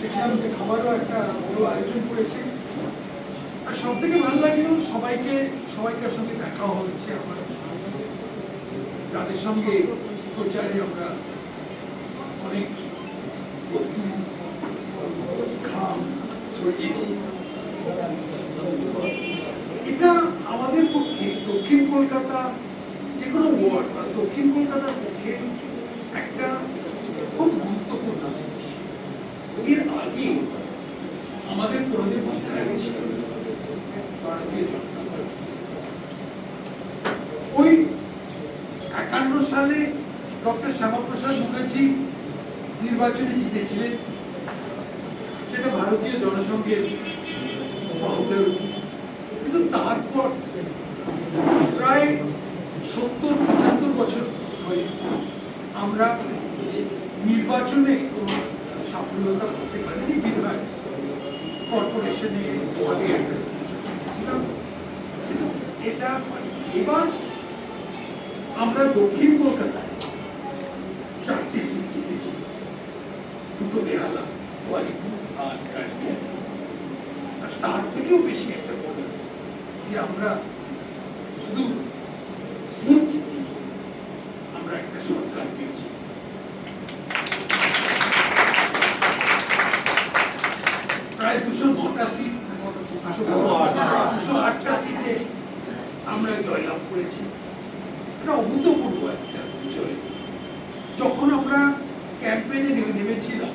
দেখলাম যে খাবারও একটা বড় আয়োজন করেছে। আর সব থেকে ভালো লাগলো সবাইকার সঙ্গে দেখা হচ্ছে আমার, যাদের সঙ্গে প্রচারে আমরা অনেক ঘাম ছড়িয়েছি। এটা আমাদের পক্ষে দক্ষিণ কলকাতা, যে কোনো ওয়ার্ড বা দক্ষিণ কলকাতার পক্ষে একটা খুব গুরুত্বপূর্ণ। এর আগে আমাদের কোনদিন বিধায়ক ছিল ভারতীয় জনতা পার্টি। ওই 51 সালে ডক্টর শ্যামাপ্রসাদ মুখার্জি নির্বাচনে জিতেছিলেন, সেটা ভারতীয় জনসংঘের বাহুল্যের। কিন্তু তারপর প্রায় 70-75 বছর ধরে আমরা নির্বাচনে কোনো সাফল্যতা করতে পারিনি। বিধায়ক কর্পোরেশনে ওয়ার্ডে ছিলাম, কিন্তু এটা এবার আমরা দক্ষিণ কলকাতায় 4টি সিট জিতেছি, 2টো বেহালা, ওয়ালিপুর আর কাশবিহার। আর তার থেকেও বেশি একটা বোনাস যে আমরা শুধু সিট জিতিনি, আমরা একটা সরকার পেয়েছি। প্রায় 209টা সিট, 208টা সিটে আমরা জয়লাভ করেছি। এটা অভূতপূর্ব একটা বিজয়। যখন আমরা ক্যাম্পেইনে নেমেছিলাম,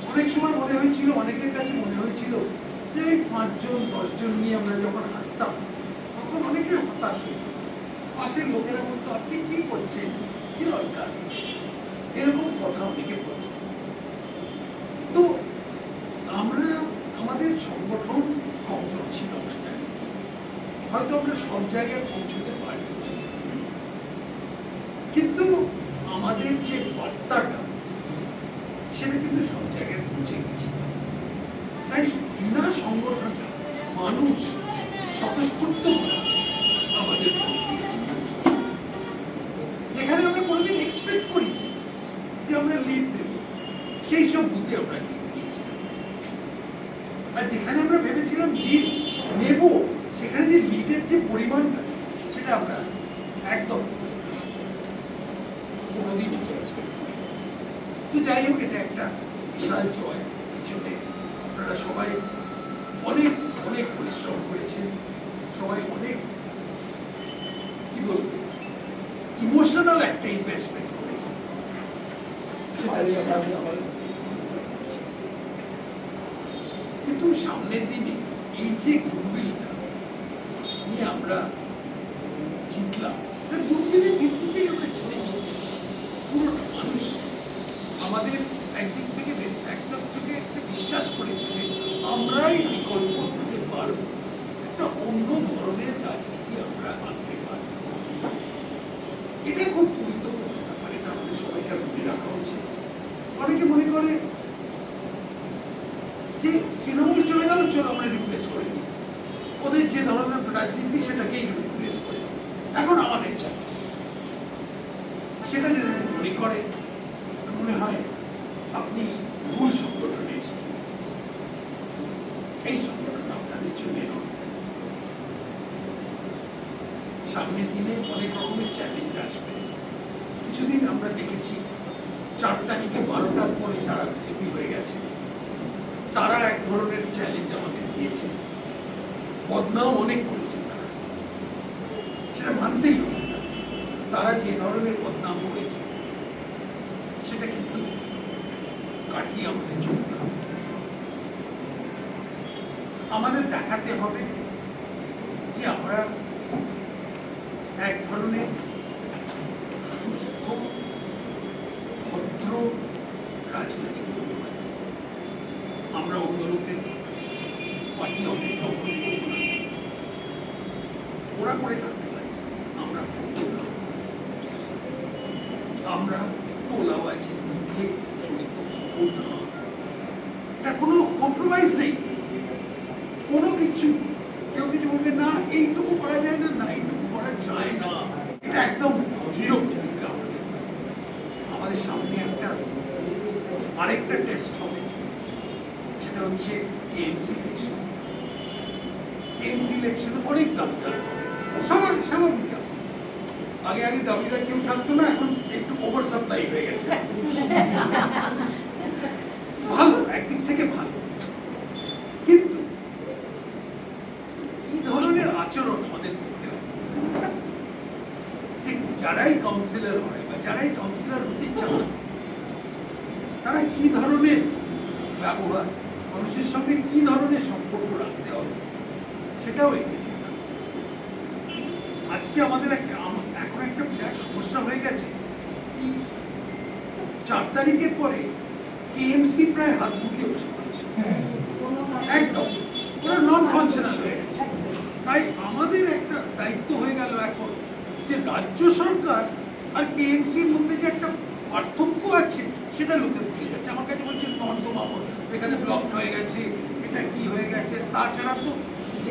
অনেক সময় মনে হয়েছিল, অনেকের কাছে মনে হয়েছিল যে এই 5 জন 10 জন নিয়ে আমরা যখন হাঁটতাম তখন অনেকে হতাশ হয়ে যেত। পাশের লোকেরা বলতো, আপনি কি করছেন, কি দরকার, এরকম কথা অনেকে বলত। তো আমরা, আমাদের সংগঠন কমজোর ছিল, আমরা জানি, হয়তো আমরা সব জায়গায় পৌঁছতে পারি, কিন্তু আমাদের যে বার্তাটা সেটা কিন্তু সব জায়গায় পৌঁছে গেছে। তাই বিনা সংগঠনটা মানুষ স্বতঃস্ফূর্ত আমাদের ভোট দিয়েছে। যেখানে আমরা কোনোদিন এক্সপেক্ট করি যে আমরা লিড দেব, সেই সব বুথে আমরা লিড দিয়েছিলাম। আর যেখানে আমরা ভেবেছিলাম লিড নেব, সেখানে যে লিডের যে পরিমাণটা, সেটা আমরা একদম কোনোদিন এক্সপেক্ট করি। তো যাই হোক, এটা একটা বিশাল জয়। এর জন্য আপনারা সবাই অনেক অনেক পরিশ্রম করেছেন, সবাই অনেক, কি বলবো, ইমোশনাল একটা ইনভেস্টমেন্ট করেছেন। কিন্তু সামনের দিনে এই যে গুডউইলটা নিয়ে আমরা জিতলাম, গুডউইলের ভিত্তিতেই আমরা জিতেছি। পুরোটা মানুষ আমাদের একদিক থেকে একটা বিশ্বাস করেছে যে আমরাই বিকল্প হতে পারবো, একটা অন্য ধরনের রাজনীতি আমরা আনতে পারবো। এটা খুব গুরুত্বপূর্ণ ব্যাপার, এটা আমাদের সবাইকে মনে রাখা উচিত। অনেকে মনে করে যে তৃণমূল চলে গেল, চলো আমরা রিপ্লেস করে দিই, ওদের যে ধরনের রাজনীতি সেটাকেই রিপ্লেস করে দিই, এখন আমাদের চান্স। সেটা যদি মনে করে, মনে হয় আপনি ভুল সংগঠনে এসেছেন। এই সংগঠন আপনাদের জন্য নয়। সামনের দিনে অনেক রকমের চ্যালেঞ্জ আসবে। কিছুদিন আমরা দেখেছি 4 তারিখে 12টার পরে যারা বিজেপি হয়ে গেছে, তারা এক ধরনের চ্যালেঞ্জ আমাদের দিয়েছে, বদনাম অনেক করেছে তারা, সেটা মানতেই হবে। তারা যে ধরনের বদনাম করেছে সেটা কিন্তু কাটিয়ে আমাদের চলতে হবে। আমাদের দেখাতে হবে যে আমরা এক ধরনের সুস্থ ভদ্র রাজনীতি করতে পারি। আমরা অন্য লোকের পার্টি অফিস দখল করব না, ওরা করে থাকতে পারি, আমরা করব না। আমরা তোলাবাজির মধ্যে জড়িত হব না। এটা কোনো কম্প্রোমাইজ নেই, কোনো কিছু। কেউ কিছু বলবে না এইটুকু করা যায় না, না এইটুকু করা যায় না, এটা একদম দৃঢ় প্রতিজ্ঞা। আমাদের সামনে একটা আরেকটা টেস্ট হবে, হচ্ছে কেএমসি ইলেকশন। কেএমসি ইলেকশনে অনেক দাবিদার হবে, স্বাভাবিক। আগে আগে দাবিদার কেউ থাকতো না, এখন একটু ওভার সাপ্লাই হয়ে গেছে। ভালো, একদিক থেকে ভালো, কিন্তু কি ধরনের আচরণ আমাদের করতে হবে? ঠিক যারাই কাউন্সিলর হয় বা যারাই কাউন্সিলর হতে চান, তারা কি ধরনের ব্যবহার, মানুষের সঙ্গে কি ধরনের সম্পর্ক রাখতে হবে, সেটাও একটু চিন্তা করতে হবে। আজকে আমাদের এখন একটা বিরাট সমস্যা হয়ে গেছে, 4 তারিখের পরে কেএমসি প্রায় হাত গুটিয়ে বসে পড়ছে, একদম ওরা নন ফাংশনাল হয়ে গেছে। তাই আমাদের একটা দায়িত্ব হয়ে গেল এখন যে রাজ্য সরকার আর কেএমসির মধ্যে যে একটা পার্থক্য আছে সেটা লোকে ভুলে যাচ্ছে। আমার কাছে বলছে নর্দমা এখানে ব্লক হয়ে গেছে, এটা কি হয়ে গেছে। তাছাড়া তো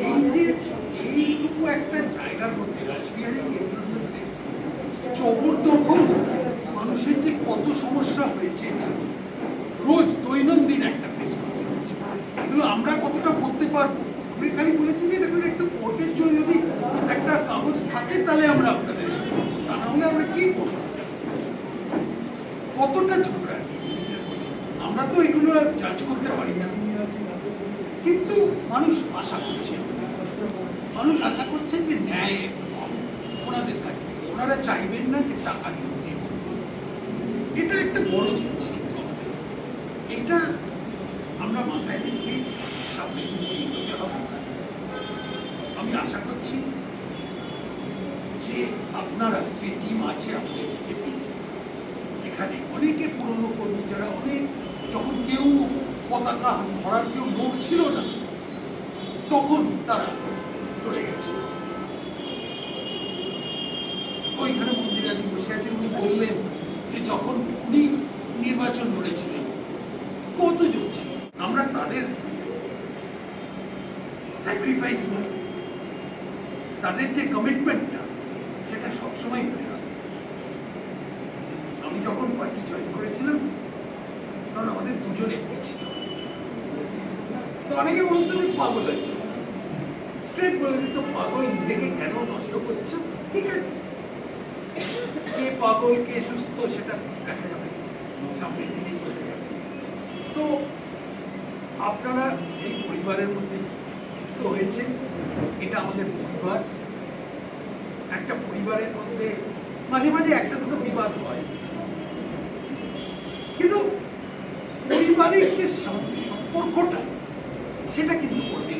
এই যে এইটুকু একটা জায়গার মধ্যে রাজবিহারী কেন্দ্রের মধ্যে জবরদখল, মানুষের যে কত সমস্যা হয়েছে, এটা রোজ দৈনন্দিন একটা ফেস করতে হচ্ছে। এগুলো আমরা কতটা করতে পারবো? আমি খালি বলেছি যে দেখুন, একটা কোর্টের যদি একটা কাগজ থাকে তাহলে আমরা আপনাদের, তা না হলে আমরা কি করবো? কতটা ঝগড়া, আমরা তো এগুলো আর জাজ করতে পারি না, কিন্তু মানুষ আশা করছে, মানুষ আশা করছে যে ন্যায় ওনাদের কাছ থেকে। ওনারা চাইবেন না যে টাকা দিয়ে করবো। এটা একটা বড় জিনিস, কিন্তু আমাদের এটা আমরা মাথায় রেখে সামনে এগোতে হবে। আমি আশা করছি যে আপনারা যে টিম আছে আমাদের বিজেপি, এখানে অনেকে পুরনো কর্মী যারা অনেক, যখন কেউ পতাকা ধরার কেউ লোক ছিল না, তখন তারা লড়ে গেছে। ওইখানে মন্দিরাদি বসে আছেন, উনি বললেন যে যখন উনি নির্বাচন লড়েছিলেন কতজন ছিল। আমরা তাদের স্যাক্রিফাইসটা, তাদের যে কমিটমেন্টটা, সেটা সবসময় মনে রাখবো। আমি যখন পার্টি জয়েন করেছিলাম তখন আমাদের দুজন এমপি ছিল। তো অনেকে বলতো যে পাগল আছে, স্ট্রেট বলে দিত পাগল, নিজেকে কেন নষ্ট করছো? ঠিক আছে, কে পাগল কে সুস্থ সেটা দেখা যাবে, সামনের দিনেই বোঝা যাবে। তো আপনারা এই পরিবারের মধ্যে যুক্ত হয়েছেন, এটা আমাদের পরিবার। একটা পরিবারের মধ্যে মাঝে মাঝে একটা দুটো বিবাদ হয়, কিন্তু পারিবারিক যে সম্পর্কটা, সেটা কিন্তু কোনোদিন